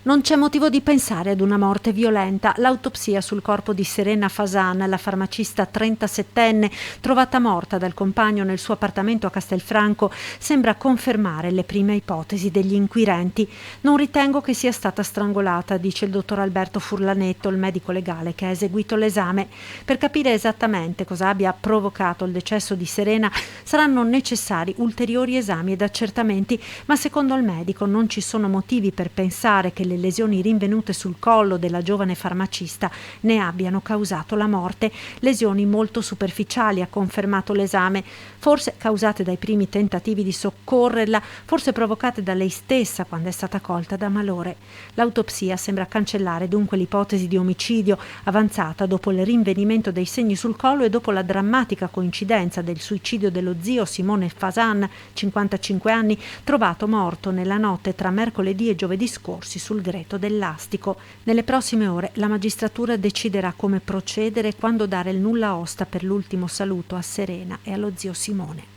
Non c'è motivo di pensare ad una morte violenta. L'autopsia sul corpo di Serena Fasan, la farmacista 37enne, trovata morta dal compagno nel suo appartamento a Castelfranco, sembra confermare le prime ipotesi degli inquirenti. Non ritengo che sia stata strangolata, dice il dottor Alberto Furlanetto, il medico legale che ha eseguito l'esame. Per capire esattamente cosa abbia provocato il decesso di Serena saranno necessari ulteriori esami ed accertamenti, ma secondo il medico non ci sono motivi per pensare che le lesioni rinvenute sul collo della giovane farmacista ne abbiano causato la morte. Lesioni molto superficiali, ha confermato l'esame, forse causate dai primi tentativi di soccorrerla, forse provocate da lei stessa quando è stata colta da malore. L'autopsia sembra cancellare dunque l'ipotesi di omicidio avanzata dopo il rinvenimento dei segni sul collo e dopo la drammatica coincidenza del suicidio dello zio Simone Fasan, 55 anni, trovato morto nella notte tra mercoledì e giovedì scorsi sul greto del Lastico. Nelle prossime ore la magistratura deciderà come procedere e quando dare il nulla osta per l'ultimo saluto a Serena e allo zio Simone.